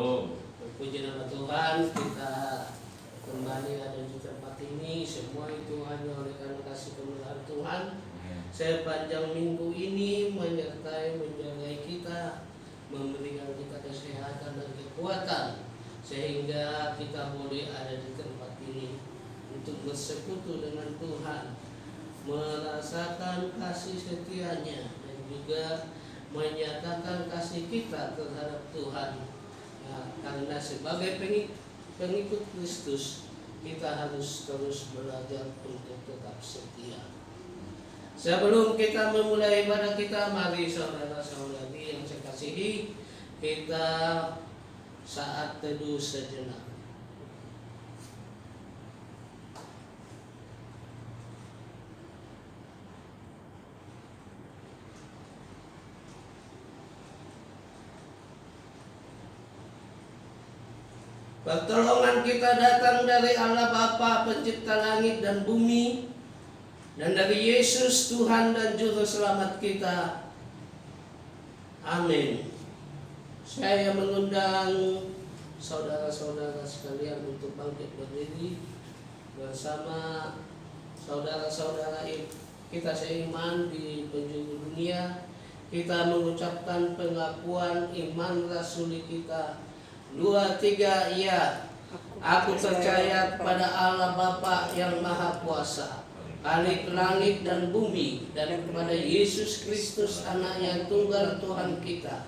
Shalom. Puji nama Tuhan, kita kembali ada di tempat ini. Semua itu hanya oleh karena kasih kemuliaan Tuhan. Sepanjang minggu ini menyertai menjaga kita, memberikan kita kesehatan dan kekuatan, sehingga kita boleh ada di tempat ini untuk bersekutu dengan Tuhan, merasakan kasih setianya, dan juga menyatakan kasih kita terhadap Tuhan. Karena sebagai pengikut Kristus, kita harus terus belajar untuk tetap setia. Sebelum kita memulai ibadah kita, mari saudara-saudari yang saya kasihi, kita saat teduh sejenak. Pertolongan kita datang dari Allah Bapa pencipta langit dan bumi, dan dari Yesus Tuhan dan Juru Selamat kita. Amin. Saya mengundang saudara-saudara sekalian untuk bangkit berdiri bersama saudara-saudara kita seiman di penjuru dunia. Kita mengucapkan pengakuan iman rasuli kita. 2, 3, ya. Aku percaya kepada Allah Bapa yang Maha Kuasa, Khalik langit dan bumi, dan kepada Yesus Kristus Anak-Nya tunggal Tuhan kita,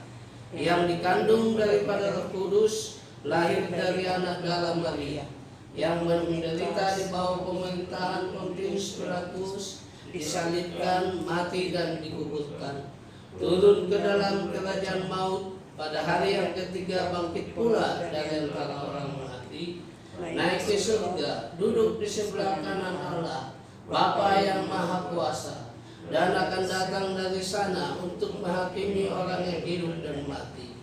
yang dikandung daripada Roh Kudus, lahir dari anak darah Maria, yang menderita di bawah pemerintahan Pontius Pilatus, disalibkan, mati dan dikuburkan, turun ke dalam kerajaan maut, pada hari yang ketiga bangkit pula dari antara orang mati, naik ke surga, duduk di sebelah kanan Allah Bapa yang Maha Kuasa, dan akan datang dari sana untuk menghakimi orang yang hidup dan mati.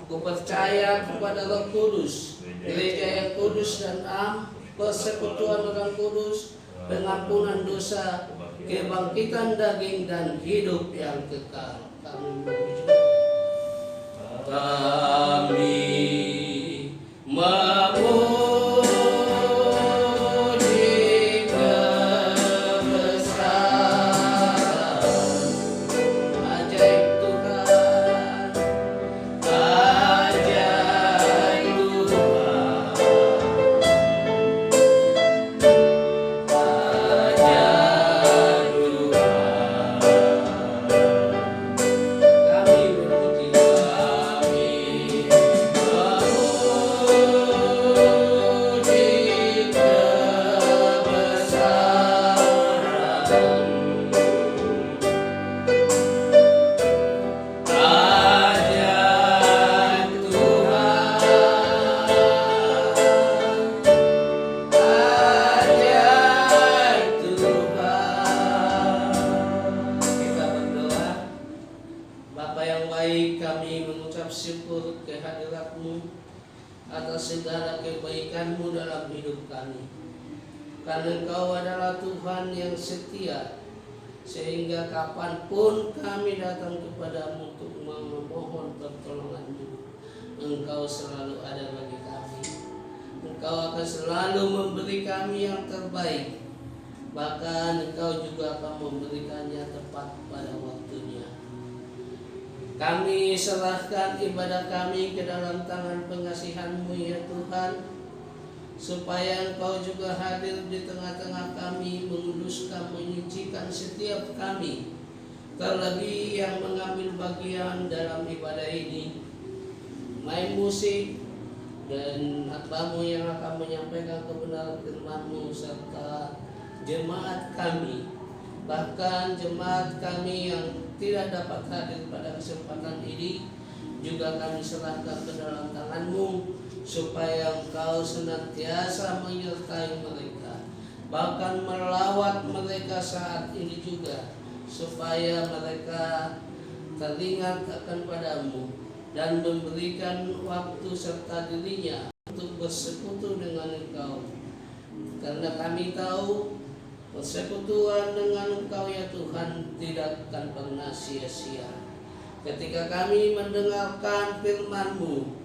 Aku percaya kepada Roh Kudus, gereja yang kudus dan am, persekutuan orang kudus, pengampunan dosa, kebangkitan daging dan hidup yang kekal. Kami memuji kebesaran ajaib Tuhan, ajaib Tuhan, ajaib Tuhan. Kami memuji syukur kehadirat-Mu atas segala kebaikan-Mu dalam hidup kami. Karena Engkau adalah Tuhan yang setia, sehingga kapanpun kami datang kepadamu untuk memohon pertolongan-Mu, Engkau selalu ada bagi kami. Engkau akan selalu memberi kami yang terbaik, bahkan Engkau juga akan memberikannya tepat pada waktunya. Kami serahkan ibadah kami ke dalam tangan pengasihan-Mu ya Tuhan, supaya Engkau juga hadir di tengah-tengah kami, menguduskan, menyucikan setiap kami, terlebih yang mengambil bagian dalam ibadah ini, main musik, dan hamba-Mu yang akan menyampaikan kebenaran firman-Mu, serta jemaat kami, bahkan jemaat kami yang tidak dapat hadir pada kesempatan ini, juga kami serahkan ke dalam tangan-Mu, supaya Engkau senantiasa menyertai mereka, bahkan melawat mereka saat ini juga, supaya mereka teringat akan padamu dan memberikan waktu serta dirinya untuk bersekutu dengan Engkau. Karena kami tahu persekutuan dengan Engkau ya Tuhan tidak akan pernah sia-sia. Ketika kami mendengarkan firman-Mu,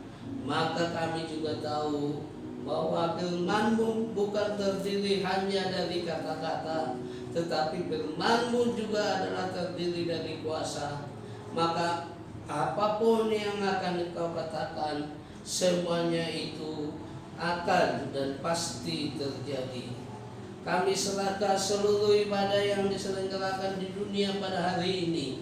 Maka kami juga tahu bahwa firman-Mu bukan terdiri hanya dari kata-kata, tetapi firman-Mu juga adalah terdiri dari kuasa. Maka apapun yang akan Engkau katakan, semuanya itu akan dan pasti terjadi. Kami serahkan seluruh ibadah yang diselenggarakan di dunia pada hari ini,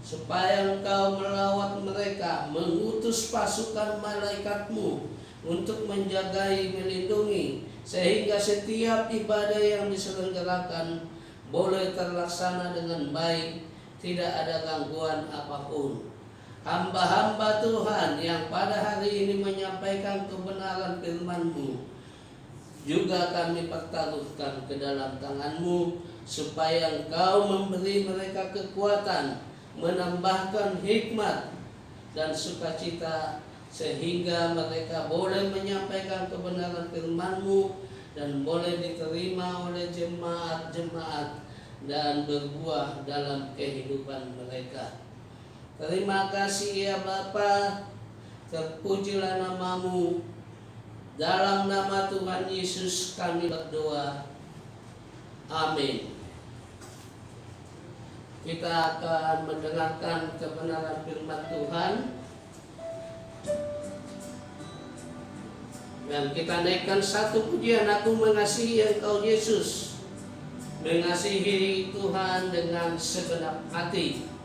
supaya Engkau melawat mereka, mengutus pasukan malaikat-Mu untuk menjagai, melindungi, sehingga setiap ibadah yang diselenggarakan boleh terlaksana dengan baik, tidak ada gangguan apapun. Hamba-hamba Tuhan yang pada hari ini menyampaikan kebenaran firman-Mu juga kami pertaruhkan ke dalam tangan-Mu, supaya Engkau memberi mereka kekuatan, menambahkan hikmat dan sukacita, sehingga mereka boleh menyampaikan kebenaran firman-Mu dan boleh diterima oleh jemaat-jemaat dan berbuah dalam kehidupan mereka. Terima kasih ya Bapa, terpujilah nama-Mu. Dalam nama Tuhan Yesus kami berdoa. Amin. Kita akan mendengarkan kebenaran firman Tuhan. Dan kita naikkan satu pujian, aku mengasihi Engkau Yesus. Mengasihi Tuhan dengan segenap hati.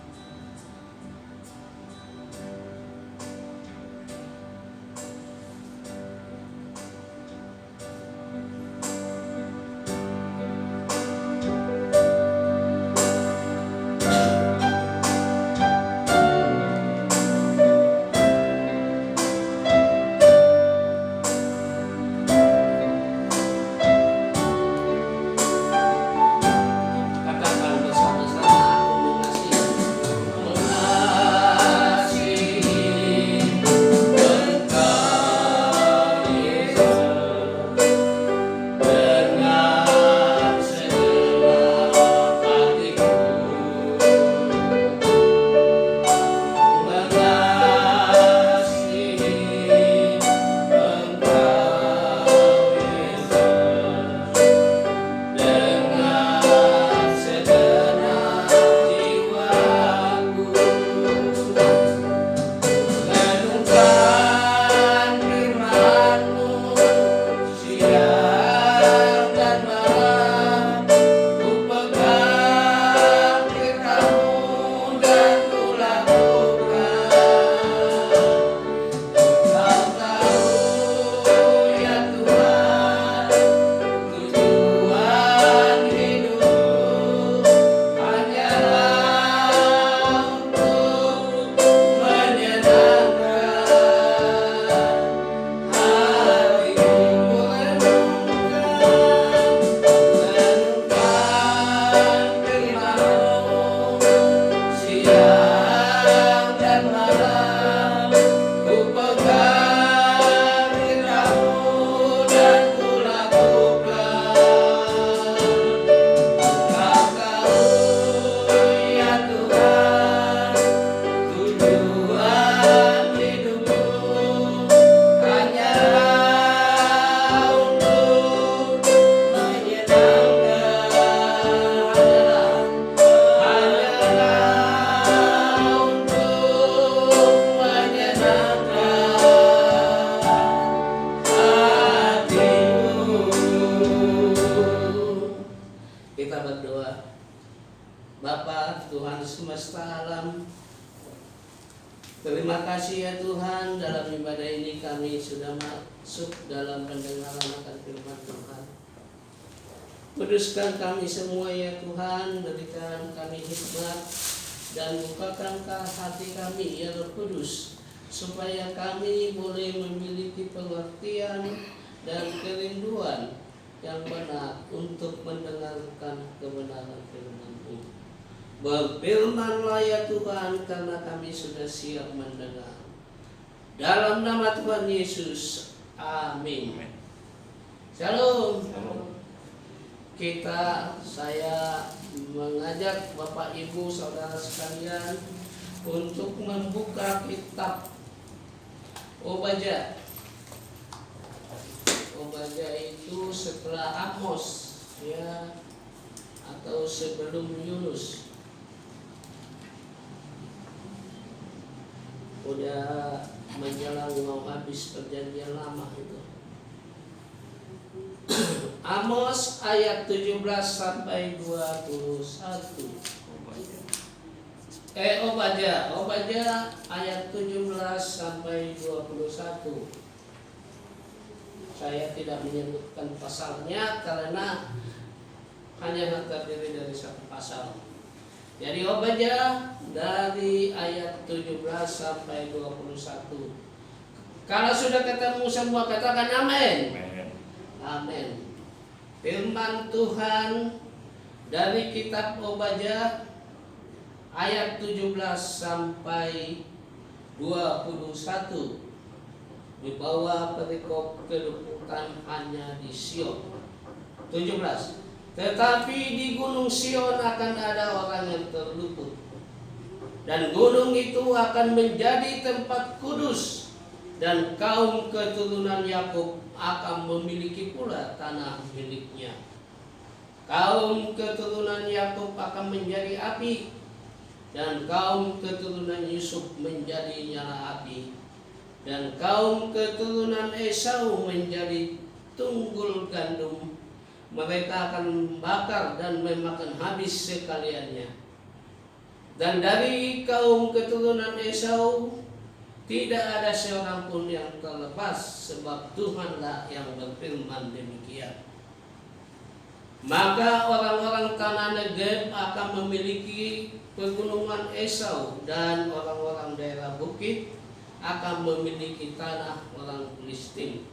Bapa Tuhan semesta alam, terima kasih ya Tuhan, dalam ibadah ini kami sudah masuk dalam pendengaran akan firman Tuhan. Kuduskan kami semua ya Tuhan, berikan kami hikmat dan bukakan hati kami ya Roh Kudus, supaya kami boleh memiliki pengertian dan kerinduan yang benar untuk mendengarkan kebenaran firman-Mu. Berfirmanlah ya Tuhan, karena kami sudah siap mendengar. Dalam nama Tuhan Yesus, amin. Shalom. Saya mengajak Bapak Ibu Saudara sekalian untuk membuka kitab Obadya. Obadya itu setelah Amos, ya, atau sebelum Yunus. Udah menjelang mau habis perjanjian lama itu. Amos ayat 17 sampai 21. Obadya ayat 17 sampai 21. Saya tidak menyebutkan pasalnya karena hanya terdiri dari satu pasal. Jadi Obadya dari ayat 17 sampai 21. Kalau sudah ketemu semua katakan amin. Amin. Firman Tuhan dari kitab Obadya ayat 17 sampai 21 di bawah perikop kedudukan hanya di Sion. 17. Tetapi di gunung Sion akan ada orang yang terluput, dan gunung itu akan menjadi tempat kudus, dan kaum keturunan Yakub akan memiliki pula tanah miliknya. Kaum keturunan Yakub akan menjadi api, dan kaum keturunan Yusuf menjadi nyala api, dan kaum keturunan Esau menjadi tunggul gandum. Mereka akan membakar dan memakan habis sekaliannya. Dan dari kaum keturunan Esau tidak ada seorang pun yang terlepas, sebab Tuhanlah yang berfirman demikian. Maka orang-orang tanah Negeb akan memiliki pegunungan Esau, dan orang-orang daerah bukit akan memiliki tanah orang Filistin.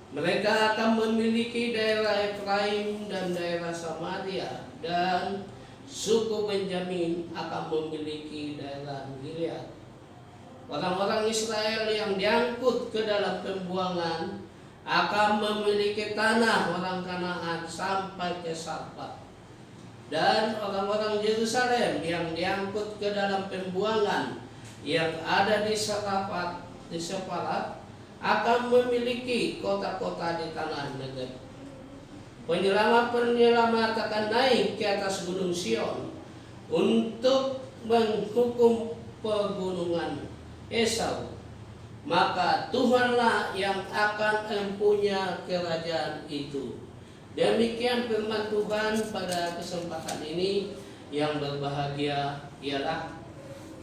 Mereka akan memiliki daerah Efraim dan daerah Samaria, dan suku Benjamin akan memiliki daerah Gilead. Orang-orang Israel yang diangkut ke dalam pembuangan akan memiliki tanah orang Kanaan sampai ke Sarfat. Dan orang-orang Yerusalem yang diangkut ke dalam pembuangan yang ada di Separat akan memiliki kota-kota di tanah Negeb. Penyelamat akan naik ke atas gunung Sion untuk menghukum pegunungan Esau. Maka Tuhanlah yang akan mempunyai kerajaan itu. Demikian firman Tuhan pada kesempatan ini. Yang berbahagia ialah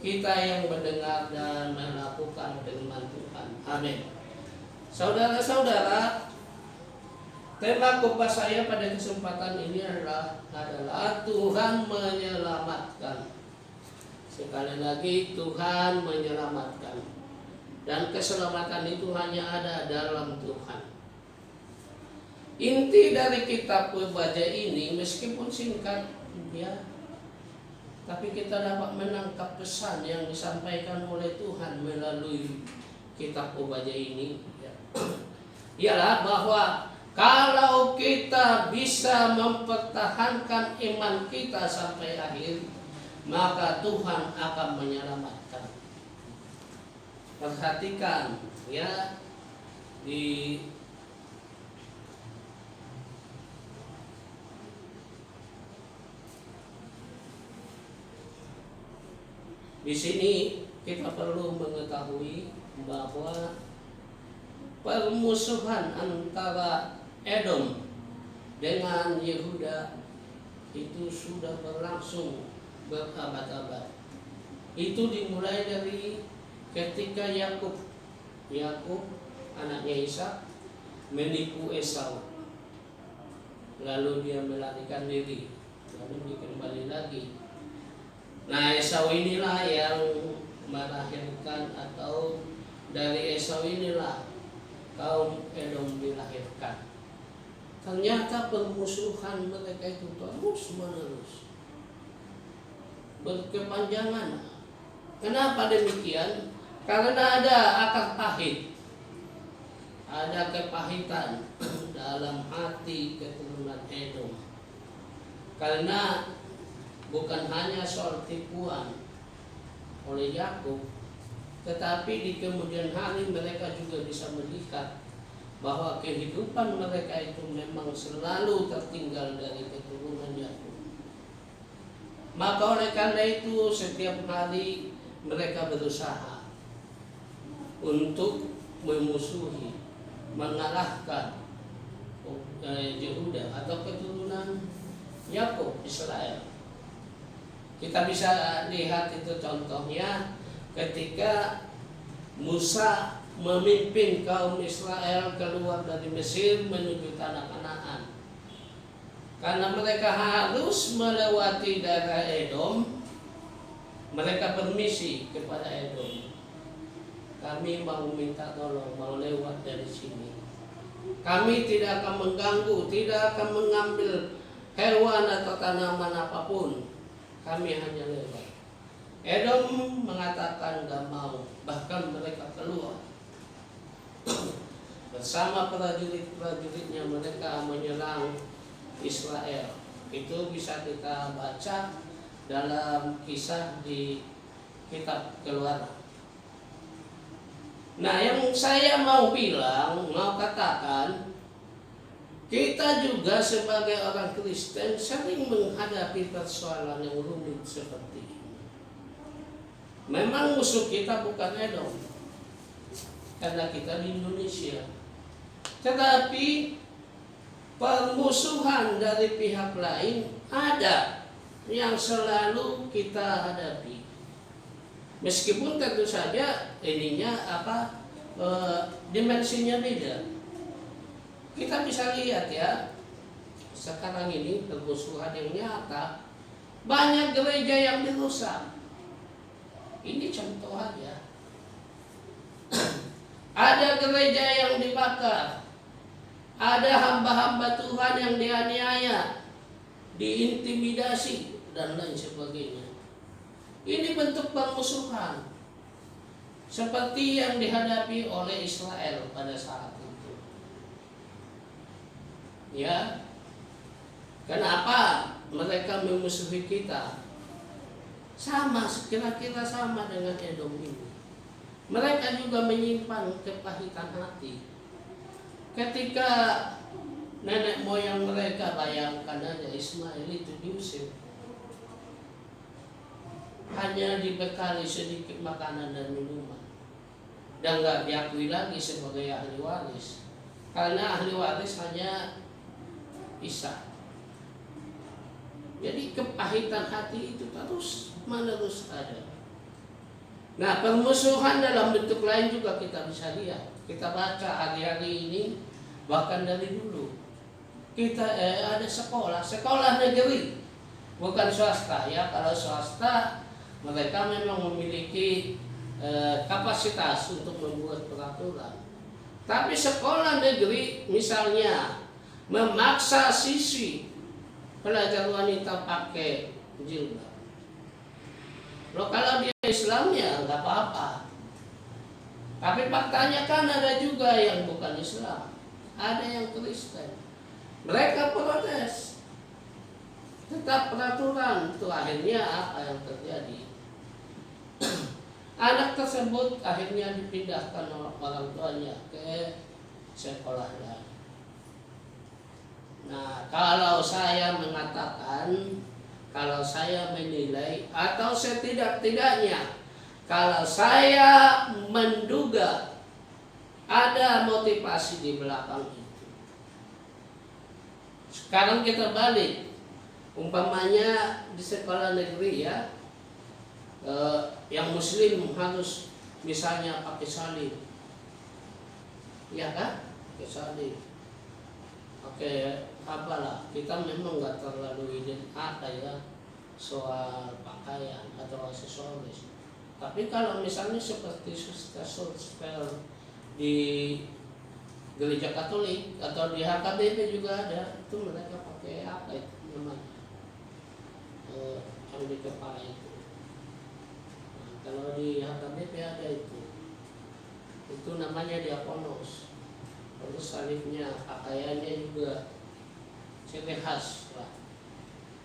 kita yang mendengar dan melakukan firman Tuhan. Amin. Saudara-saudara, tema khotbah saya pada kesempatan ini adalah Tuhan menyelamatkan. Sekali lagi, Tuhan menyelamatkan. Dan keselamatan itu hanya ada dalam Tuhan. Inti dari kitab Obadya ini meskipun singkat, ya, tapi kita dapat menangkap pesan yang disampaikan oleh Tuhan melalui kitab Obadya ini, ya. Ialah bahwa kalau kita bisa mempertahankan iman kita sampai akhir, maka Tuhan akan menyelamatkan. Perhatikan, ya, di sini kita perlu mengetahui bahwa permusuhan antara Edom dengan Yehuda itu sudah berlangsung berabad-abad. Itu dimulai dari ketika Yakub anaknya Ishak menipu Esau, lalu dia melarikan diri, lalu dia kembali lagi. Nah, Esau inilah yang melahirkan, atau dari Esau inilah kaum Edom dilahirkan. Ternyata permusuhan mereka itu terus menerus, berkepanjangan. Kenapa demikian? Karena ada akar pahit, ada kepahitan dalam hati keturunan Edom. Karena bukan hanya soal tipuan oleh Yakub, tetapi di kemudian hari mereka juga bisa melihat bahwa kehidupan mereka itu memang selalu tertinggal dari keturunan Yakub. Maka oleh karena itu setiap hari mereka berusaha untuk memusuhi, mengalahkan Yehuda atau keturunan Yakub, Israel. Kita bisa lihat itu contohnya ketika Musa memimpin kaum Israel keluar dari Mesir menuju tanah Kanaan. Karena mereka harus melewati daerah Edom, mereka permisi kepada Edom. Kami mau minta tolong, mau lewat dari sini. Kami tidak akan mengganggu, tidak akan mengambil hewan atau tanaman apapun. Kami hanya lewat. Edom mengatakan gak mau, bahkan mereka keluar bersama prajurit-prajuritnya, mereka menyerang Israel. Itu bisa kita baca dalam kisah di kitab Keluaran. Nah, yang saya mau bilang, mau katakan, kita juga sebagai orang Kristen sering menghadapi persoalan yang rumit seperti ini. Memang musuh kita bukan Edom, karena kita di Indonesia. Tetapi permusuhan dari pihak lain ada yang selalu kita hadapi. Meskipun tentu saja ininya dimensinya beda. Kita bisa lihat ya, sekarang ini permusuhan yang nyata, banyak gereja yang dirusak. Ini contoh aja. Ada gereja yang dibakar, ada hamba-hamba Tuhan yang dianiaya, diintimidasi dan lain sebagainya. Ini bentuk permusuhan seperti yang dihadapi oleh Israel pada saat itu. Ya, kenapa mereka memusuhi kita? Sama, kira-kira sama dengan Edom ini. Mereka juga menyimpan kepahitan hati. Ketika nenek moyang mereka, bayangkan aja, Ismail itu diusir, hanya dibekali sedikit makanan dan minuman, dan gak diakui lagi sebagai ahli waris, karena ahli waris hanya Ishak. Jadi kepahitan hati itu terus menerus ada. Nah, permusuhan dalam bentuk lain juga kita bisa lihat. Kita baca hari-hari ini, bahkan dari dulu kita ada sekolah negeri, bukan swasta ya. Kalau swasta mereka memang memiliki kapasitas untuk membuat peraturan. Tapi sekolah negeri misalnya memaksa siswi pelajar wanita pakai jilbab. Loh, kalau dia Islam ya nggak apa-apa. Tapi faktanya kan ada juga yang bukan Islam, ada yang Kristen. Mereka protes. Tetap peraturan, itu akhirnya apa yang terjadi? Anak tersebut akhirnya dipindahkan oleh orang tuanya ke sekolah lain. Nah, kalau saya mengatakan, kalau saya menilai, atau setidak-tidaknya kalau saya menduga ada motivasi di belakang itu. Sekarang kita balik, umpamanya di sekolah negeri ya, yang muslim harus misalnya pakai salib, ya kan? Pakai salib, pakai apalah. Kita memang nggak terlalu ya soal pakaian atau aksesoris. Tapi kalau misalnya seperti suster di gereja Katolik atau di HKBP juga ada, itu mereka pakai apa itu namanya, yang di kepala itu. Nah, kalau di HKBP ada itu namanya diakonos. Terus salibnya, pakaiannya juga ciri khas lah.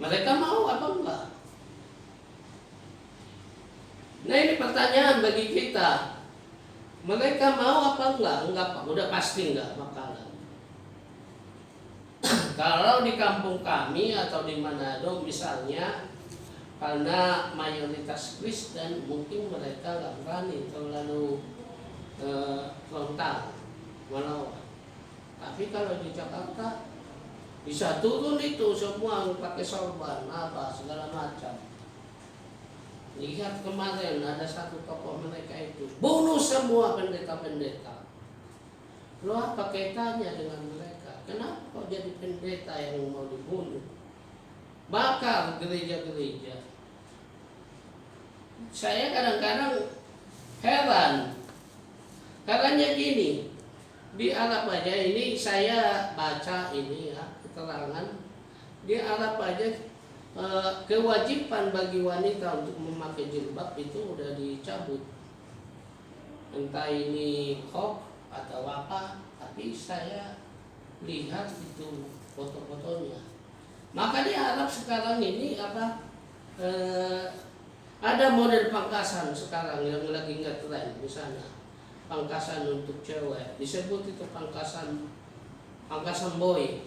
Mereka mau apa enggak? Nah ini pertanyaan bagi kita. Mereka mau apa enggak? Enggak Pak, udah pasti enggak bakalan. Kalau di kampung kami atau di Manado misalnya, karena mayoritas Kristen, mungkin mereka nggak berani terlalu frontal melawan. Tapi kalau di Jakarta bisa turun itu semua pakai sorban apa segala macam. Lihat kemarin ada satu tokoh mereka itu bunuh semua pendeta-pendeta. Lo apa kaitannya dengan mereka? Kenapa kok jadi pendeta yang mau dibunuh? Bakar gereja-gereja. Saya kadang-kadang heran. Katanya gini, di Arab aja ini saya baca ini ya keterangan, di Arab aja kewajiban bagi wanita untuk memakai jilbab itu udah dicabut. Entah ini hoax atau apa, tapi saya lihat itu foto-fotonya. Maka di Arab sekarang ini ada model pangkasan sekarang yang lagi ngetren di sana. Pangkasan untuk cewek, disebut itu pangkasan boy.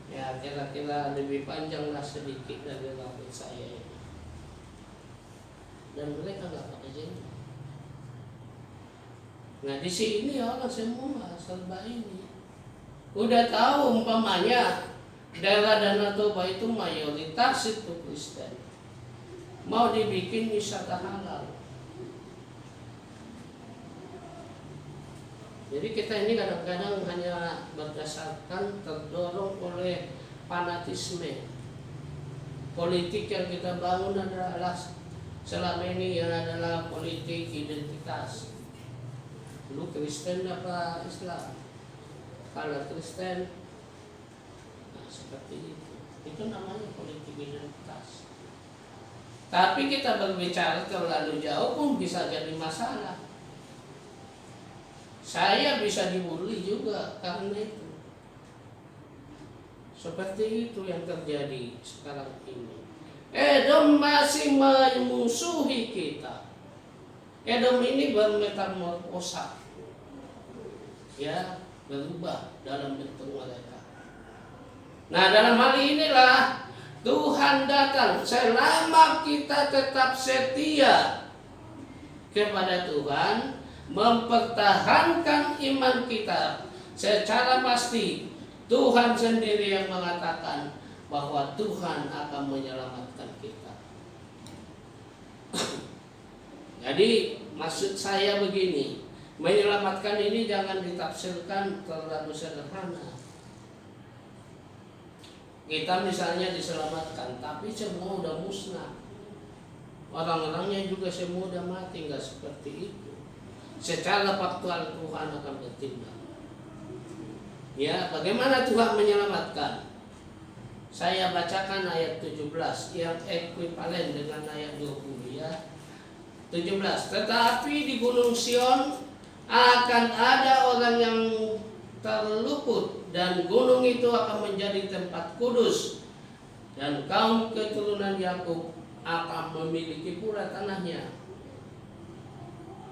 Ya kira-kira lebih panjang lah sedikit dari rambut saya ini. Dan mereka nggak pakai jenggot. Nah di sini orang semua serba ini. Udah tahu umpamanya daerah Danau Toba itu mayoritas itu Kristen. Mau dibikin wisata halal. Jadi kita ini kadang-kadang hanya berdasarkan terdorong oleh fanatisme. Politik yang kita bangun adalah selama ini yang adalah politik identitas. Lu Kristen apa Islam? Kalau Kristen, nah seperti itu. Itu namanya politik identitas. Tapi kita berbicara terlalu jauh pun bisa jadi masalah. Saya bisa dibully juga karena itu. Seperti itu yang terjadi sekarang ini. Edom masih memusuhi kita. Edom ini bermetamorfosa, ya, berubah dalam bentuk mereka. Nah dalam hal inilah Tuhan datang. Selama kita tetap setia kepada Tuhan, mempertahankan iman kita, secara pasti Tuhan sendiri yang mengatakan bahwa Tuhan akan menyelamatkan kita. Jadi maksud saya begini, menyelamatkan ini jangan ditafsirkan terlalu sederhana. Kita misalnya diselamatkan, tapi semua udah musnah. Orang-orangnya juga semua udah mati, nggak seperti itu. Secara faktual Tuhan akan bertindak. Ya, bagaimana Tuhan menyelamatkan? Saya bacakan ayat 17 yang ekuivalen dengan ayat 20 ya. 17. Tetapi di Gunung Sion akan ada orang yang terluput dan gunung itu akan menjadi tempat kudus dan kaum keturunan Yakub akan memiliki pula tanahnya.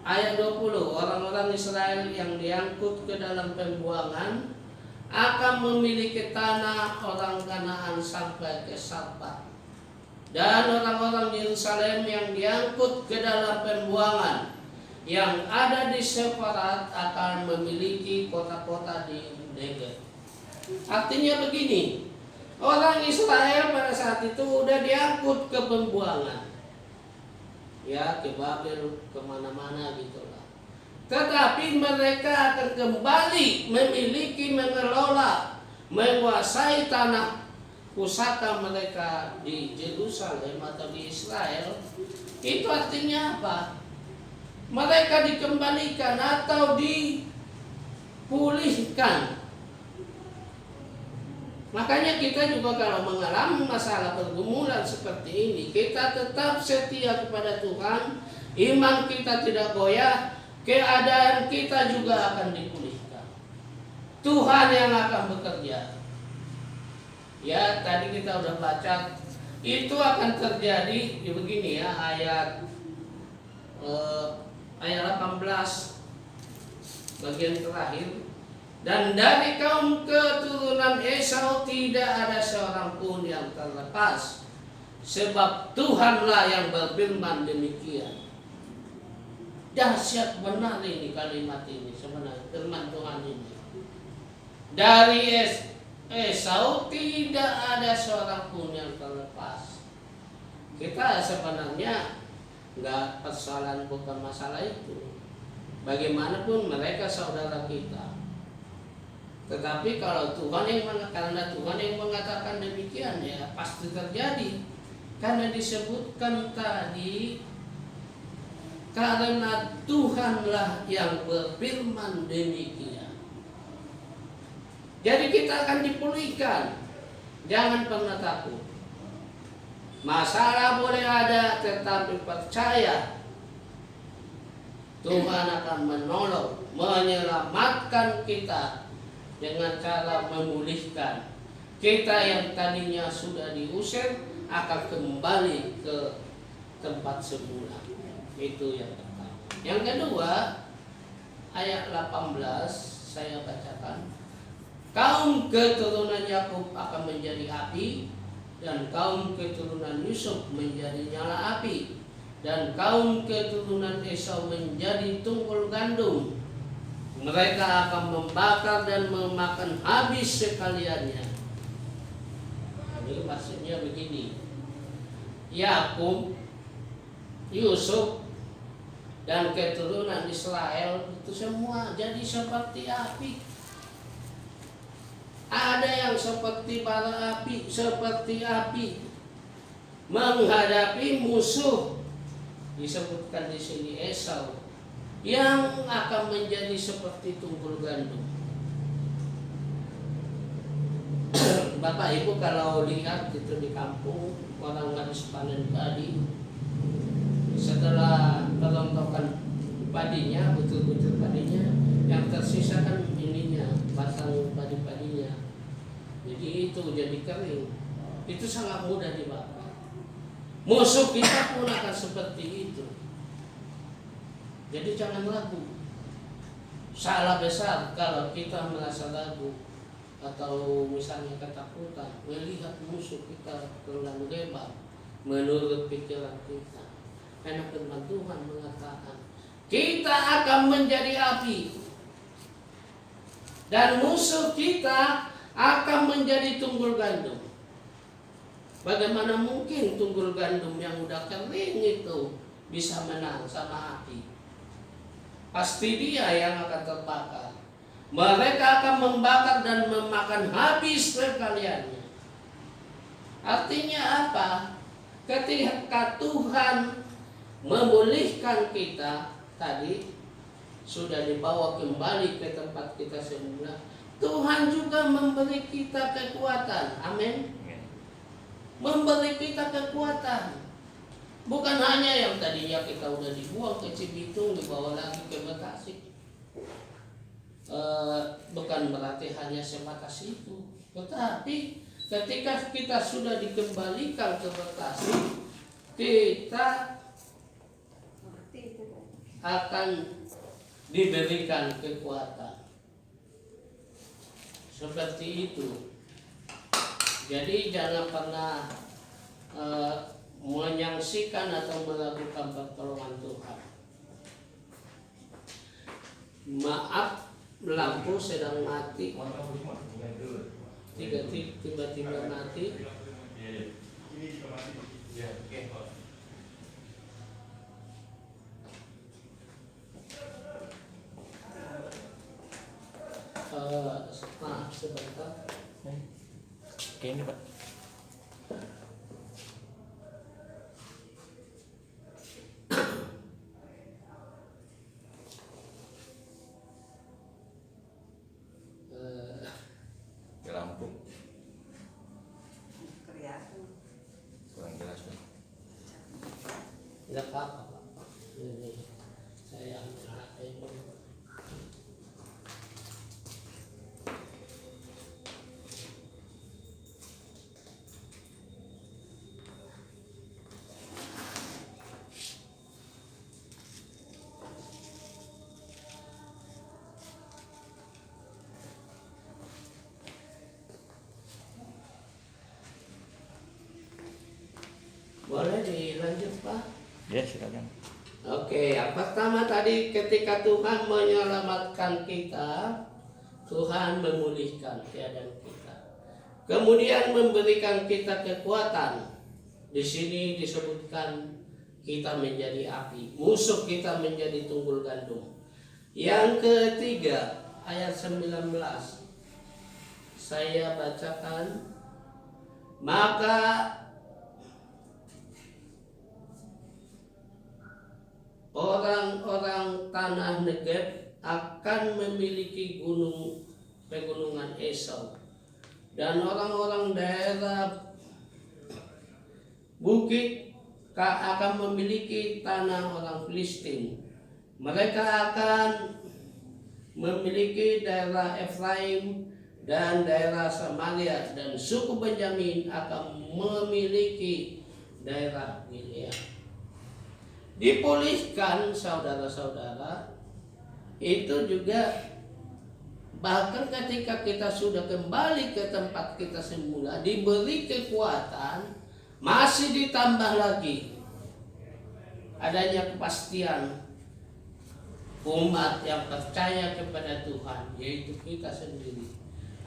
Ayat 20, orang-orang Israel yang diangkut ke dalam pembuangan akan memiliki tanah orang Kanaan sampai ke Sarfat. Dan orang-orang Yerusalem yang diangkut ke dalam pembuangan yang ada di Separat akan memiliki kota-kota di Negev. Artinya begini, orang Israel pada saat itu udah diangkut ke pembuangan. Ya, ke Babel, kemana-mana gitulah. Tetapi mereka akan kembali memiliki, mengelola, menguasai tanah pusaka mereka di Yerusalem atau di Israel. Itu artinya apa? Mereka dikembalikan atau dipulihkan. Makanya kita juga kalau mengalami masalah pergumulan seperti ini, kita tetap setia kepada Tuhan, iman kita tidak goyah, keadaan kita juga akan dipulihkan. Tuhan yang akan bekerja. Ya, tadi kita udah baca, itu akan terjadi begini ya, ayat eh, ayat 18 bagian terakhir. Dan dari kaum keturunan Esau tidak ada seorang pun yang terlepas, sebab Tuhanlah yang berfirman demikian. Dahsyat benar ini kalimat ini sebenarnya, firman Tuhan ini. Dari Esau tidak ada seorang pun yang terlepas. Kita sebenarnya nggak persoalan, bukan masalah itu. Bagaimanapun mereka saudara kita. Tetapi kalau karena Tuhan yang mengatakan demikian, ya pasti terjadi. Karena disebutkan tadi, karena Tuhanlah yang berfirman demikian. Jadi kita akan dipulihkan. Jangan pernah takut. Masalah boleh ada, tetapi percaya Tuhan akan menolong, menyelamatkan kita dengan cara memulihkan. Kita yang tadinya sudah diusir akan kembali ke tempat semula. Itu yang pertama. Yang kedua, ayat 18 saya bacakan. Kaum keturunan Yakub akan menjadi api, dan kaum keturunan Yusuf menjadi nyala api, dan kaum keturunan Esau menjadi tunggul gandum. Mereka akan membakar dan memakan habis sekaliannya. Ini maksudnya begini. Yakub, Yusuf, dan keturunan Israel itu semua jadi seperti api. Ada yang seperti bara api, seperti api menghadapi musuh. Disebutkan di sini Esau yang akan menjadi seperti tunggul gandum. Bapak Ibu kalau lihat itu di kampung, orang harus panen padi. Setelah melontokan padinya, betul-betul padinya, yang tersisa kan ininya, batang padi-padinya. Jadi itu jadi kering. Itu sangat mudah dibakar. Musuh kita pun akan seperti itu. Jadi jangan ragu. Salah besar kalau kita merasa ragu atau misalnya ketakutan melihat musuh kita terlalu lebar menurut pikiran kita. Karena firman Tuhan mengatakan kita akan menjadi api dan musuh kita akan menjadi tunggul gandum. Bagaimana mungkin tunggul gandum yang udah kering itu bisa menang sama api? Pasti dia yang akan terbakar. Mereka akan membakar dan memakan habis sekaliannya. Artinya apa? Ketika Tuhan memulihkan kita tadi, sudah dibawa kembali ke tempat kita semula, Tuhan juga memberi kita kekuatan. Amin. Memberi kita kekuatan. Bukan hanya yang tadinya kita udah dibuang ke Cibitung, dibawa lagi ke Bekasi. Bukan berarti hanya sebatas itu. Tetapi ketika kita sudah dikembalikan ke Bekasi, kita akan diberikan kekuatan. Seperti itu. Jadi jangan pernah menyaksikan atau melakukan pertolongan Tuhan. Maaf, lampu sedang mati. Tiba-tiba mati. Maaf sebentar. Oke, ini Pak. Lampu kurang jelas Pak. Tidak apa-apa, Pak. Ini saya ambil HP dulu. Boleh dilanjut, Pak? Ya, silakan. Oke, yang pertama tadi ketika Tuhan menyelamatkan kita, Tuhan memulihkan keadaan kita. Kemudian memberikan kita kekuatan. Di sini disebutkan kita menjadi api, musuh kita menjadi tunggul gandum. Yang ketiga, ayat 19. Saya bacakan. Maka orang-orang tanah Negeb akan memiliki pegunungan Esau, dan orang-orang daerah bukit akan memiliki tanah orang Filistin. Mereka akan memiliki daerah Efraim dan daerah Samaria, dan suku Benyamin akan memiliki daerah Gilead. Dipulihkan, saudara-saudara, itu juga bahkan ketika kita sudah kembali ke tempat kita semula, diberi kekuatan, masih ditambah lagi adanya kepastian umat yang percaya kepada Tuhan, yaitu kita sendiri,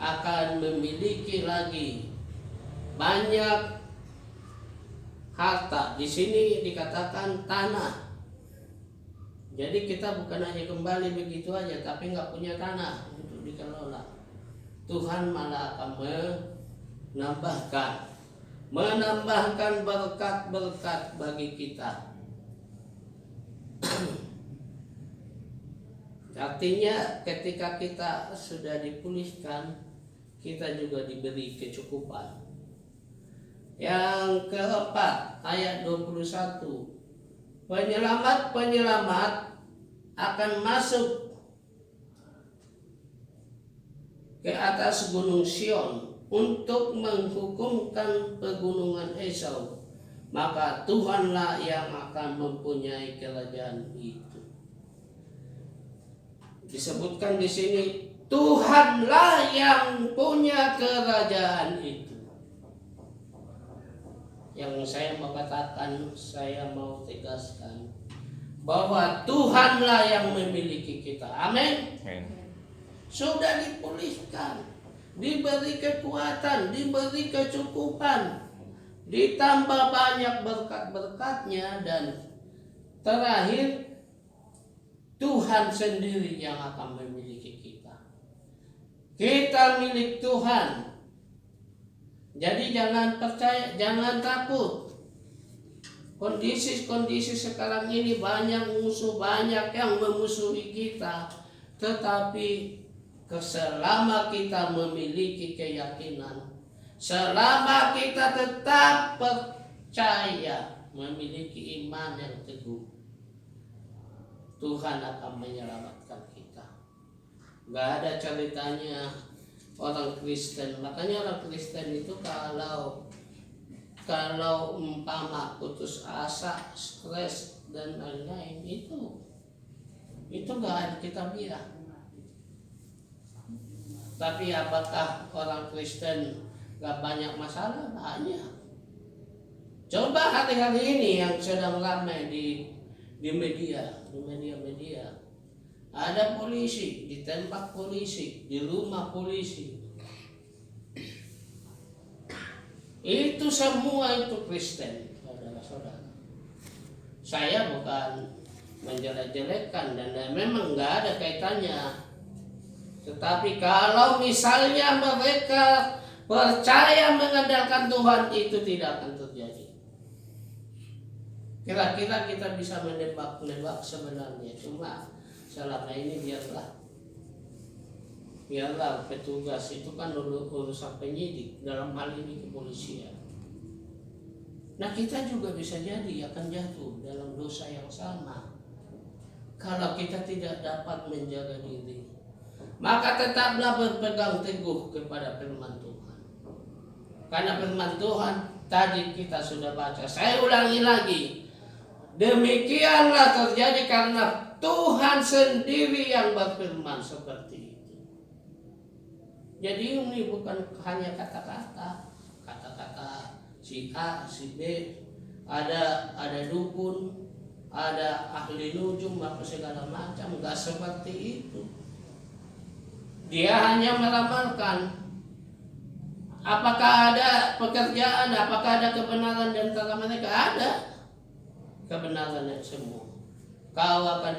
akan memiliki lagi banyak harta. Di sini dikatakan tanah. Jadi kita bukan hanya kembali begitu aja, tapi nggak punya tanah untuk dikelola. Tuhan malah akan menambahkan berkat-berkat bagi kita. Artinya ketika kita sudah dipulihkan, kita juga diberi kecukupan. Yang keempat, ayat 21. Penyelamat akan masuk ke atas gunung Sion untuk menghukumkan pegunungan Esau. Maka Tuhanlah yang akan mempunyai kerajaan itu. Disebutkan di sini, Tuhanlah yang punya kerajaan itu. Yang saya mau katakan, saya mau tegaskan bahwa Tuhanlah yang memiliki kita. Amin. Sudah dipulihkan, diberi kekuatan, diberi kecukupan, ditambah banyak berkat-berkatnya, dan terakhir Tuhan sendiri yang akan memiliki kita. Kita milik Tuhan. Jadi jangan percaya, jangan takut. Kondisi sekarang ini banyak musuh, banyak yang memusuhi kita. Tetapi selama kita memiliki keyakinan, selama kita tetap percaya, memiliki iman yang teguh, Tuhan akan menyelamatkan kita. Gak ada ceritanya orang Kristen. Makanya orang Kristen itu kalau umpama putus asa, stres dan lain-lain, itu gak ada kita bilang. Tapi apakah orang Kristen gak banyak masalah? Banyak. Coba hari-hari ini yang sedang ramai di media. Ada polisi, ditembak polisi, di rumah polisi. Itu semua itu Kristen, saudara-saudara. Saya bukan menjelek-jelekkan, dan memang nggak ada kaitannya. Tetapi kalau misalnya mereka percaya mengandalkan Tuhan, itu tidak akan terjadi. Kira-kira kita bisa menebak sebenarnya. Cuma selama ini biarlah petugas itu kan urusan penyidik, dalam hal ini kepolisian. Nah, kita juga bisa jadi akan jatuh dalam dosa yang sama kalau kita tidak dapat menjaga diri. Maka tetaplah berpegang teguh kepada firman Tuhan. Karena firman Tuhan tadi kita sudah baca. Saya ulangi lagi. Demikianlah terjadi karena Tuhan sendiri yang berfirman seperti itu. Jadi ini bukan hanya kata-kata si A, si B, ada dukun, ada ahli nujum, apa segala macam. Enggak seperti itu. Dia hanya meramalkan. Apakah ada pekerjaan, apakah ada kebenaran di antara mereka? Ada kebenaran yang semua. Kau akan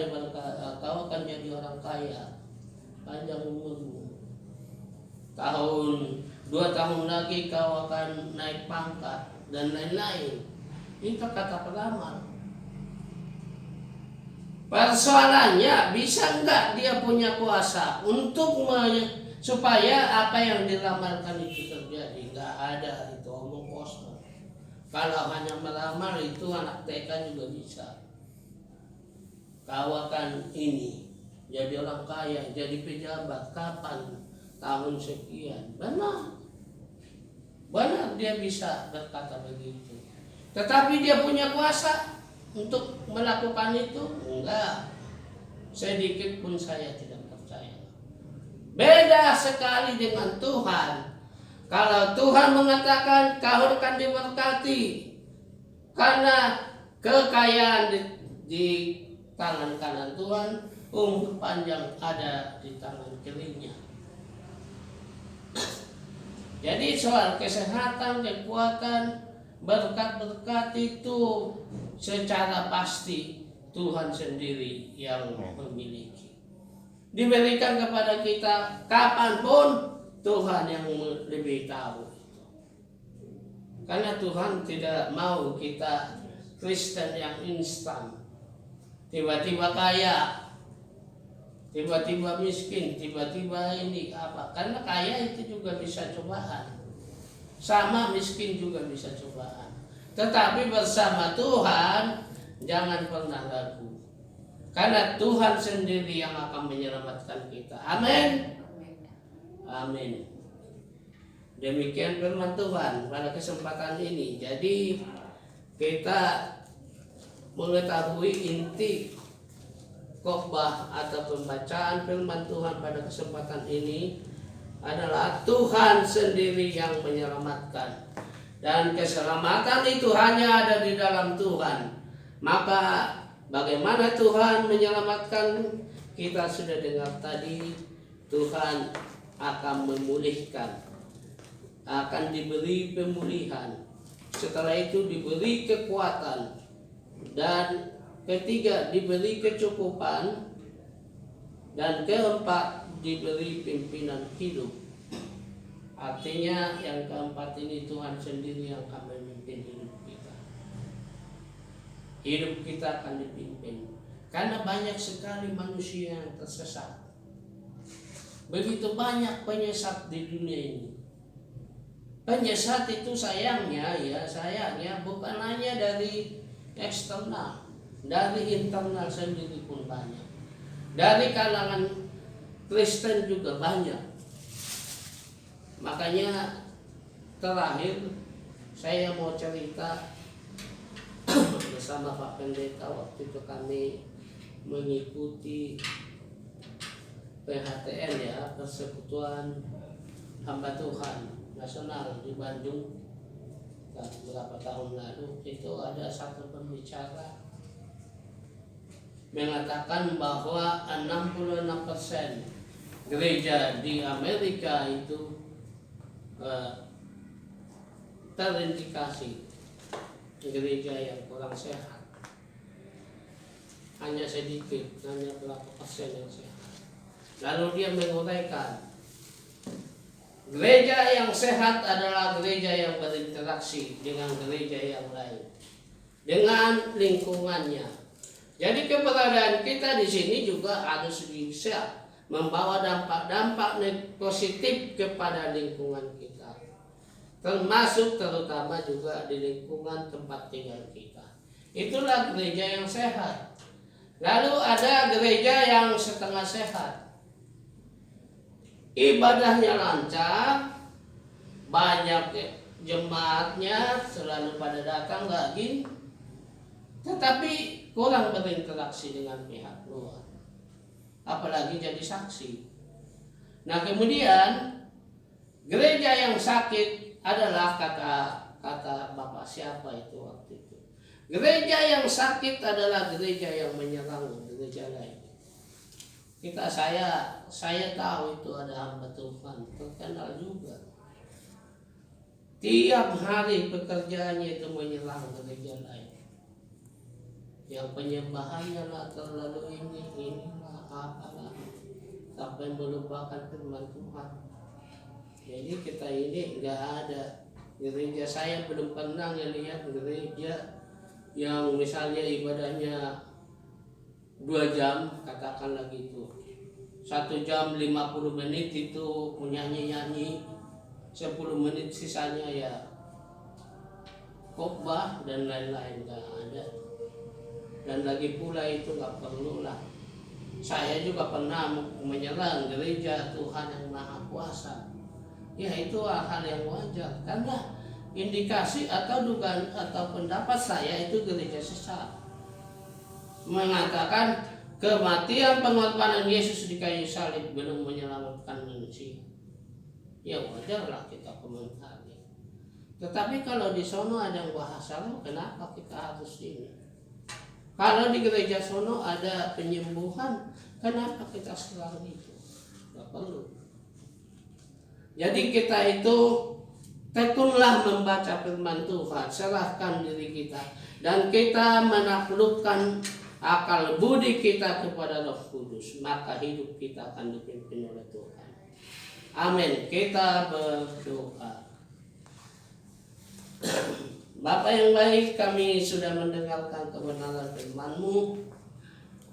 kau akan jadi orang kaya, panjang umurmu. 2 tahun lagi kau akan naik pangkat dan lain-lain. Itu kata peramal. Persoalannya, bisa enggak dia punya kuasa untuk supaya apa yang diramalkan itu terjadi? Enggak ada, itu omong kosong. Kalau hanya meramal itu anak TK juga bisa. Kau akan ini, jadi orang kaya, jadi pejabat, kapan? Tahun sekian. Benar dia bisa berkata begitu. Tetapi dia punya kuasa untuk melakukan itu? Enggak. Sedikit pun saya tidak percaya. Beda sekali dengan Tuhan. Kalau Tuhan mengatakan kau akan diberkati karena kekayaan di tangan kanan Tuhan, umur panjang ada di tangan kirinya. Jadi soal kesehatan, kekuatan, berkat-berkat itu secara pasti Tuhan sendiri yang memiliki. Diberikan kepada kita kapanpun, Tuhan yang lebih tahu. Karena Tuhan tidak mau kita Kristen yang instan. Tiba-tiba kaya, tiba-tiba miskin, tiba-tiba ini apa. Karena kaya itu juga bisa cobaan. Sama miskin juga bisa cobaan. Tetapi bersama Tuhan jangan pernah ragu. Karena Tuhan sendiri yang akan menyelamatkan kita. Amin. Amin. Demikian firman Tuhan pada kesempatan ini. Jadi kita mengetahui inti khotbah atau pembacaan firman Tuhan pada kesempatan ini adalah Tuhan sendiri yang menyelamatkan. Dan keselamatan itu hanya ada di dalam Tuhan. Maka bagaimana Tuhan menyelamatkan? Kita sudah dengar tadi, Tuhan akan memulihkan, akan diberi pemulihan. Setelah itu diberi kekuatan, dan ketiga diberi kecukupan, dan keempat diberi pimpinan hidup. Artinya yang keempat ini Tuhan sendiri yang akan memimpin hidup kita. Hidup kita akan dipimpin. Karena banyak sekali manusia yang tersesat. Begitu banyak penyesat di dunia ini. Penyesat itu sayangnya bukan hanya dari eksternal, dari internal sendiri pun banyak. Dari kalangan Kristen juga banyak. Makanya terakhir saya mau cerita bersama Pak Pendeta. Waktu itu kami mengikuti PHTN ya, Persekutuan Hamba Tuhan Nasional di Bandung beberapa tahun lalu. Itu ada satu pembicara mengatakan bahwa 66% gereja di Amerika itu terindikasi gereja yang kurang sehat. Hanya sedikit, hanya berapa persen yang sehat. Lalu dia menguraikan, gereja yang sehat adalah gereja yang berinteraksi dengan gereja yang lain, dengan lingkungannya. Jadi keberadaan kita di sini juga harus bisa membawa dampak-dampak positif kepada lingkungan kita, termasuk terutama juga di lingkungan tempat tinggal kita. Itulah gereja yang sehat. Lalu ada gereja yang setengah sehat. Ibadahnya lancar, banyak jemaatnya, selalu pada datang rajin, tetapi kurang berinteraksi dengan pihak luar, apalagi jadi saksi. Nah kemudian gereja yang sakit adalah kata Bapak siapa itu waktu itu, Gereja yang sakit adalah gereja yang menyerang gereja lain. Saya tahu itu ada hamba Tuhan terkenal juga. Tiap hari pekerjaannya itu menyerang gereja lain. Yang penyembahannya lah terlalu inilah apalah, sampai melupakan firman Tuhan. Jadi kita ini nggak ada gereja, saya belum pernah melihat gereja yang misalnya ibadahnya 2 jam, katakanlah gitu, 1 jam 50 menit itu nyanyi-nyanyi, 10 menit sisanya ya khotbah dan lain-lain, nggak ada. Dan lagi pula itu nggak perlu lah. Saya juga pernah menyerang gereja Tuhan yang Maha Kuasa. Ya itu hal yang wajar, karena indikasi atau dugaan atau pendapat saya itu gereja sesat mengatakan kematian pengorbanan Yesus di kayu salib belum menyelamatkan manusia. Ya wajarlah kita komentari. Tetapi kalau di sono ada yang bahasa lo, kenapa kita harus ini? Kalau di gereja sono ada penyembuhan, kenapa kita serang itu? Gak perlu. Jadi kita itu tekunlah membaca firman Tuhan, serahkan diri kita, dan kita menaklukkan akal budi kita kepada Roh Kudus, maka hidup kita akan dipimpin oleh Tuhan. Amin. Kita berdoa. Bapa yang baik, kami sudah mendengarkan kebenaran firman-Mu.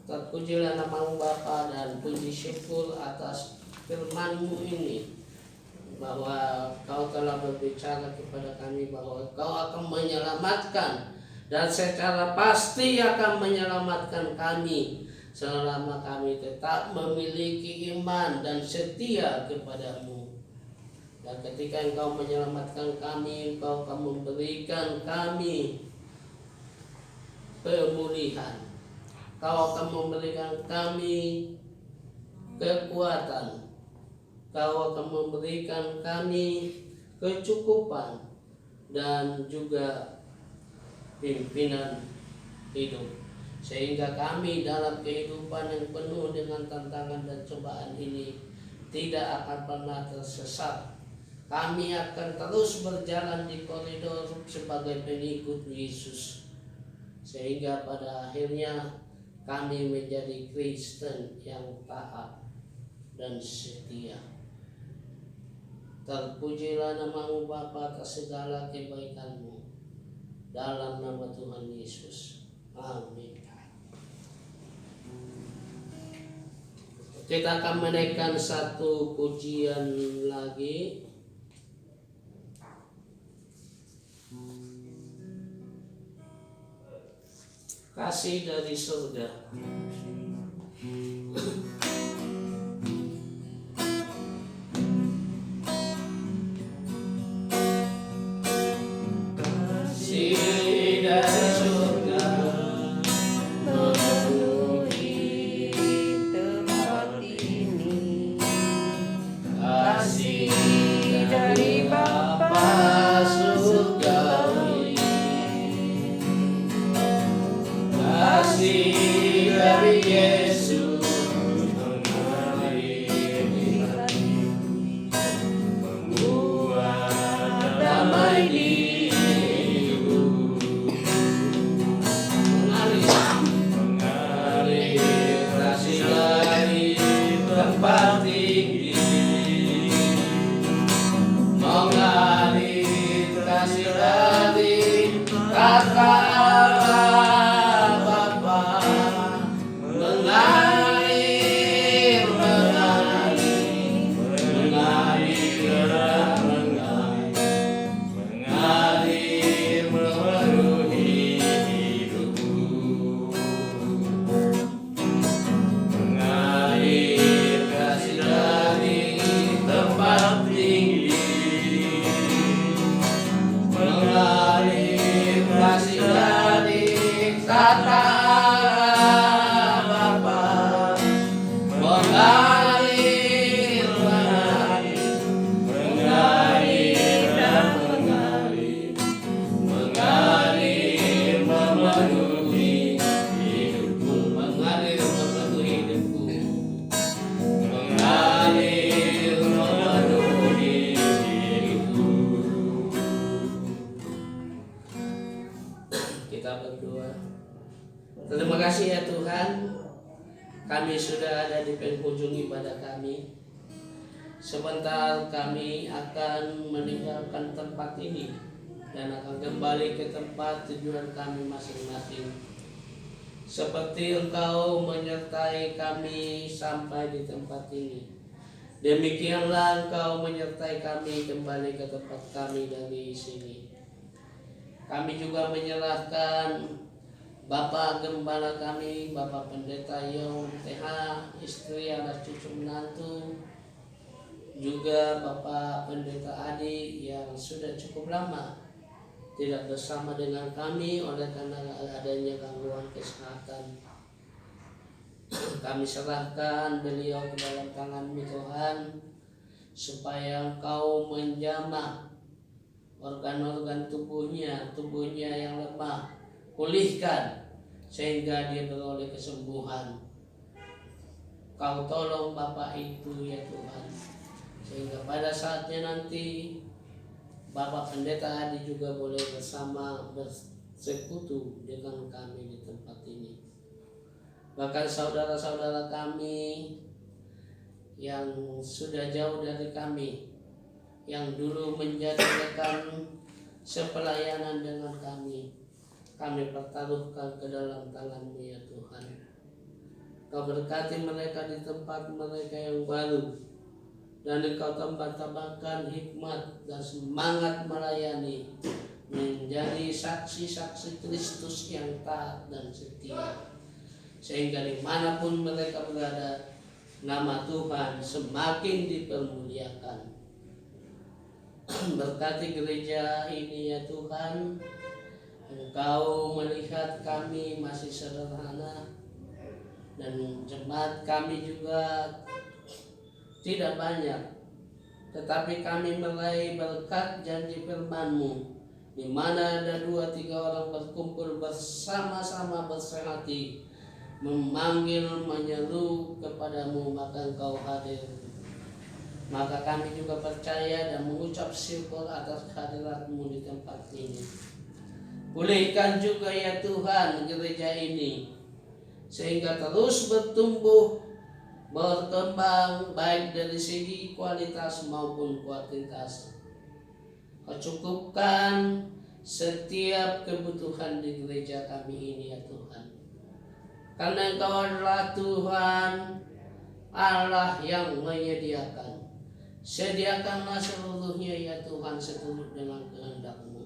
Terpujilah nama-Mu Bapa, dan puji syukur atas firman-Mu ini, bahwa Kau telah berbicara kepada kami bahwa Kau akan menyelamatkan, dan secara pasti akan menyelamatkan kami selama kami tetap memiliki iman dan setia kepada-Mu. Dan ketika Engkau menyelamatkan kami, Engkau akan memberikan kami pemulihan. Kau akan memberikan kami kekuatan. Kau akan memberikan kami kecukupan dan juga pimpinan hidup, sehingga kami dalam kehidupan yang penuh dengan tantangan dan cobaan ini tidak akan pernah tersesat. Kami akan terus berjalan di koridor sebagai pengikut Yesus, sehingga pada akhirnya kami menjadi Kristen yang taat dan setia. Terpujilah nama-Mu Bapa atas segala kebaikan-Mu, dalam nama Tuhan Yesus. Amin. Kita akan menaikkan satu pujian lagi. Kasih dari surga. Mengalir kasih dari kepada kami. Sebentar kami akan meninggalkan tempat ini dan akan kembali ke tempat tujuan kami masing-masing. Seperti Engkau menyertai kami sampai di tempat ini, demikianlah Engkau menyertai kami kembali ke tempat kami dari sini. Kami juga menyerahkan Bapak Gembala kami, Bapak Pendeta Yong TH, istri anak cucu menantu, juga Bapak Pendeta Adi yang sudah cukup lama tidak bersama dengan kami oleh karena adanya gangguan kesehatan. Kami serahkan beliau ke dalam tangan-Mu Tuhan, supaya Engkau menjamah organ-organ tubuhnya yang lemah, pulihkan sehingga dia beroleh kesembuhan. Kau tolong Bapak itu ya Tuhan, sehingga pada saatnya nanti Bapak Pendeta Adi juga boleh bersekutu dengan kami di tempat ini. Bahkan saudara-saudara kami yang sudah jauh dari kami, yang dulu menjadi rekan sepelayanan dengan kami pertaruhkan ke dalam tangan-Mu ya Tuhan. Kau berkati mereka di tempat mereka yang baru, dan Engkau tambahkan hikmat dan semangat melayani, menjadi saksi-saksi Kristus yang taat dan setia, sehingga dimanapun mereka berada, nama Tuhan semakin dipermuliakan. Berkati gereja ini ya Tuhan. Engkau melihat kami masih sederhana, dan jemaat kami juga tidak banyak, tetapi kami meraih berkat janji firman-Mu, di mana ada 2-3 orang berkumpul bersama-sama bersehati, memanggil, menyeru kepadamu, maka Engkau hadir. Maka kami juga percaya dan mengucap syukur atas hadirat-Mu di tempat ini. Pulihkan juga ya Tuhan gereja ini, sehingga terus bertumbuh, berkembang baik dari segi kualitas maupun kuantitas. Kau cukupkan setiap kebutuhan di gereja kami ini ya Tuhan. Karena Engkau adalah Tuhan Allah yang menyediakan. Sediakanlah seluruhnya ya Tuhan seturut dengan kehendak-Mu.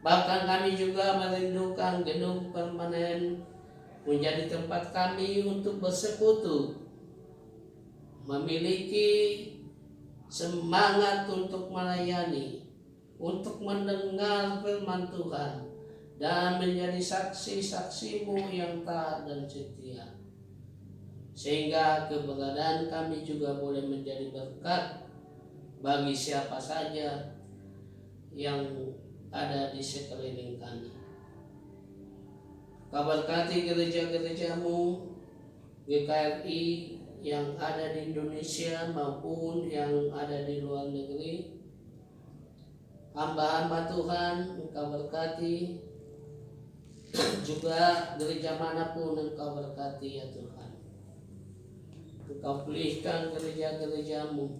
Bahkan kami juga merindukan gedung permanen menjadi tempat kami untuk bersekutu, memiliki semangat untuk melayani, untuk mendengar firman Tuhan, dan menjadi saksi-saksi-Mu yang taat dan setia, sehingga keberadaan kami juga boleh menjadi berkat bagi siapa saja yang ada di sekeliling kami. Kau berkati gereja-gereja-Mu GKRI yang ada di Indonesia maupun yang ada di luar negeri. Hamba-hamba Tuhan Engkau berkati, juga gereja manapun Engkau berkati ya Tuhan. Engkau pulihkan gereja-gereja-Mu,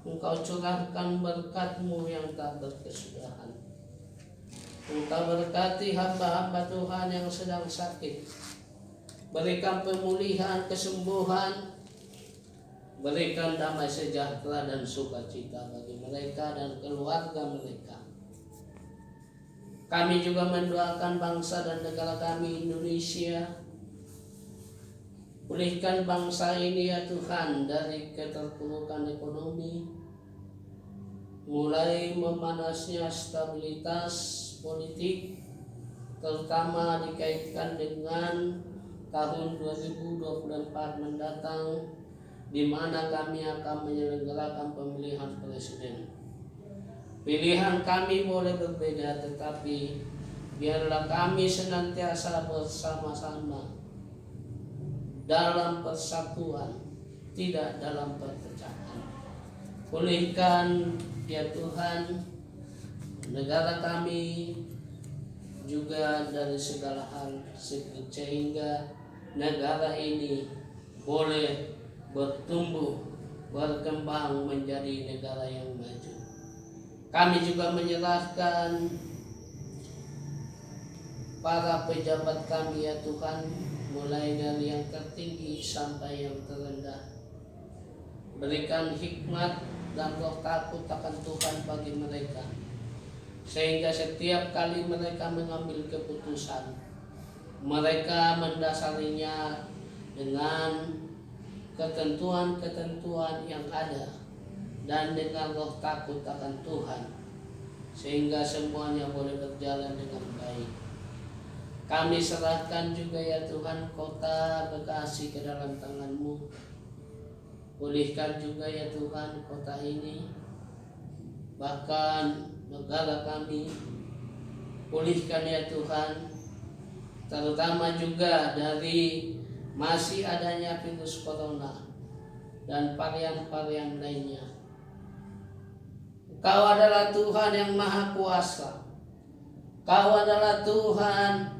Engkau curahkan berkat-Mu yang tak berkesudahan. Engkau berkati hamba-hamba Tuhan yang sedang sakit, berikan pemulihan, kesembuhan, berikan damai sejahtera dan sukacita bagi mereka dan keluarga mereka. Kami juga mendoakan bangsa dan negara kami Indonesia. Pulihkan bangsa ini ya Tuhan dari keterpurukan ekonomi, mulai memanasnya stabilitas politik, terutama dikaitkan dengan tahun 2024 mendatang, di mana kami akan menyelenggarakan pemilihan presiden. Pilihan kami boleh berbeda, tetapi biarlah kami senantiasa bersama-sama dalam persatuan, tidak dalam perpecahan. Pulihkan ya Tuhan negara kami juga dari segala hal, sehingga negara ini boleh bertumbuh, berkembang menjadi negara yang maju. Kami juga menyerahkan para pejabat kami ya Tuhan, mulai dari yang tertinggi sampai yang terendah. Berikan hikmat dan roh takut akan Tuhan bagi mereka, sehingga setiap kali mereka mengambil keputusan, mereka mendasarinya dengan ketentuan-ketentuan yang ada dan dengan roh takut akan Tuhan, sehingga semuanya boleh berjalan dengan baik. Kami serahkan juga ya Tuhan kota Bekasi ke dalam tangan-Mu. Pulihkan juga ya Tuhan kota ini, bahkan negara kami. Pulihkan ya Tuhan, terutama juga dari masih adanya virus corona dan varian-varian lainnya. Kau adalah Tuhan yang Maha Kuasa. Kau adalah Tuhan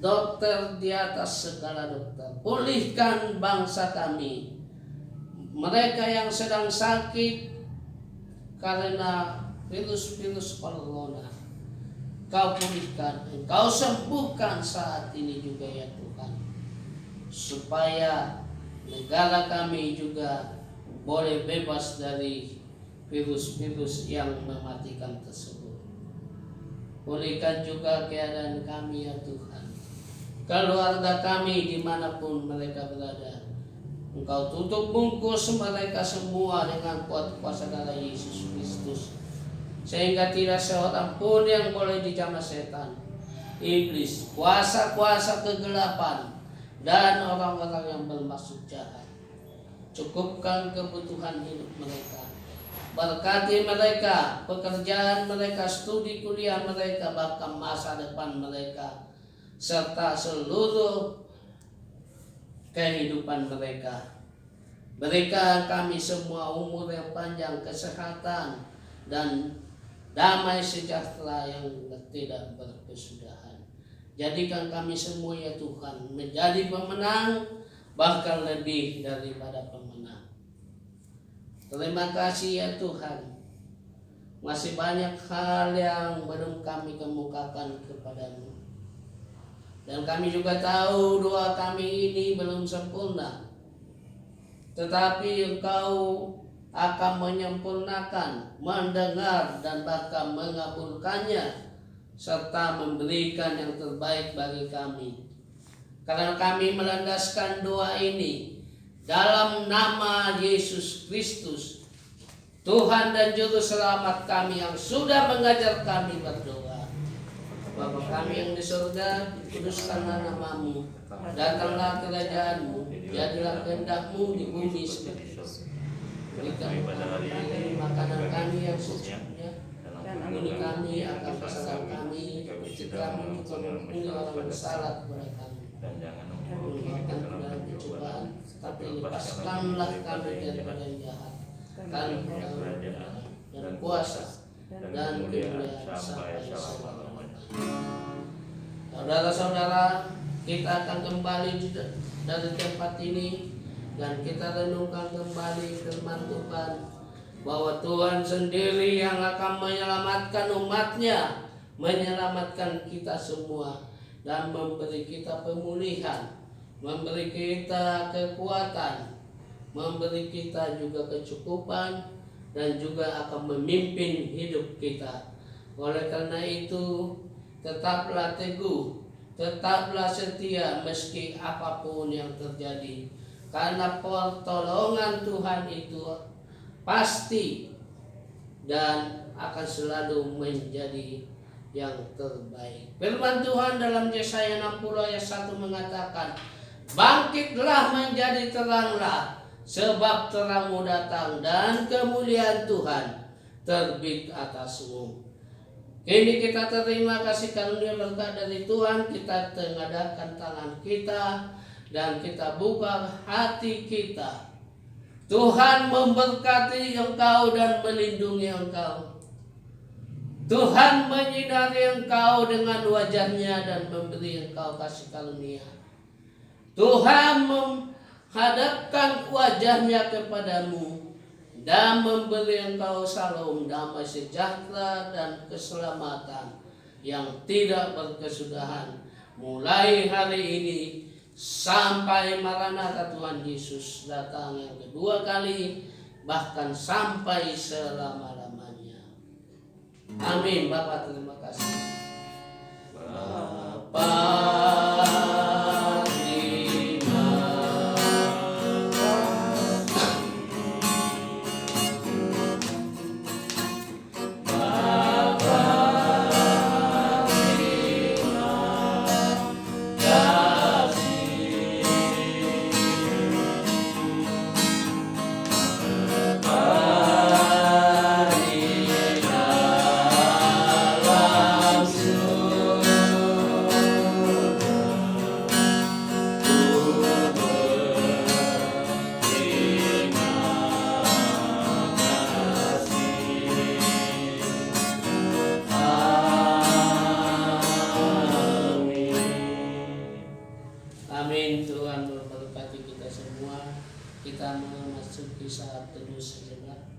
dokter di atas segala dokter. Pulihkan bangsa kami, mereka yang sedang sakit karena virus-virus corona. Kau pulihkan, Kau sembuhkan saat ini juga ya Tuhan, supaya negara kami juga boleh bebas dari virus-virus yang mematikan tersebut. Pulihkan juga keadaan kami ya Tuhan, keluarga kami dimanapun mereka berada. Engkau tutup bungkus mereka semua dengan kuat kuasa darah Yesus Kristus, sehingga tidak seorang pun yang boleh dijamah setan, iblis, kuasa-kuasa kegelapan, dan orang-orang yang bermaksud jahat. Cukupkan kebutuhan hidup mereka, berkati mereka, pekerjaan mereka, studi kuliah mereka, bahkan masa depan mereka, serta seluruh kehidupan mereka. Berikan kami semua umur yang panjang, kesehatan, dan damai sejahtera yang tidak berkesudahan. Jadikan kami semua ya Tuhan menjadi pemenang, bahkan lebih daripada pemenang. Terima kasih ya Tuhan. Masih banyak hal yang belum kami kemukakan kepadamu, dan kami juga tahu doa kami ini belum sempurna, tetapi Engkau akan menyempurnakan, mendengar, dan bahkan mengabulkannya, serta memberikan yang terbaik bagi kami. Karena kami melandaskan doa ini dalam nama Yesus Kristus, Tuhan dan Juru Selamat kami yang sudah mengajar kami berdoa. Bapa kami yang di surga, dikuduskanlah nama-Mu, datanglah kerajaan-Mu, jadilah kehendak-Mu di bumi seperti itu. Berikan kami makanan kami yang secukupnya, ampuni kami akan kesalahan kami, seperti kami mengampuni orang bersalah kepada kami. Dan jangan Menghilangkan ke dalam pencobaan, tapi lepaskanlah kami daripada yang jahat. Karena kerajaan dan kuasa dan kemuliaan sampai selama-lamanya. Saudara-saudara, kita akan kembali dari tempat ini dan kita renungkan kembali firman Tuhan, bahwa Tuhan sendiri yang akan menyelamatkan umat-Nya, menyelamatkan kita semua, dan memberi kita pemulihan, memberi kita kekuatan, memberi kita juga kecukupan, dan juga akan memimpin hidup kita. Oleh karena itu, tetaplah teguh, tetaplah setia meski apapun yang terjadi, karena pertolongan Tuhan itu pasti dan akan selalu menjadi yang terbaik. Firman Tuhan dalam Yesaya 60 ayat 1 mengatakan, bangkitlah menjadi teranglah, sebab terangmu datang dan kemuliaan Tuhan terbit atasmu. Kini kita terima kasih karunia berkat dari Tuhan, kita tengadahkan tangan kita dan kita buka hati kita. Tuhan memberkati engkau dan melindungi engkau. Tuhan menyinari engkau dengan wajah-Nya dan memberi engkau kasih karunia. Tuhan menghadapkan wajahnya kepadamu dan memberi engkau shalom, damai sejahtera dan keselamatan yang tidak berkesudahan mulai hari ini sampai Maranatha Tuhan Yesus datang yang kedua kali, bahkan sampai selama-lamanya. Amin. Bapak terima kasih. Amin. Tuhan memberkati kita semua. Kita memasuki saat teduh sejenak.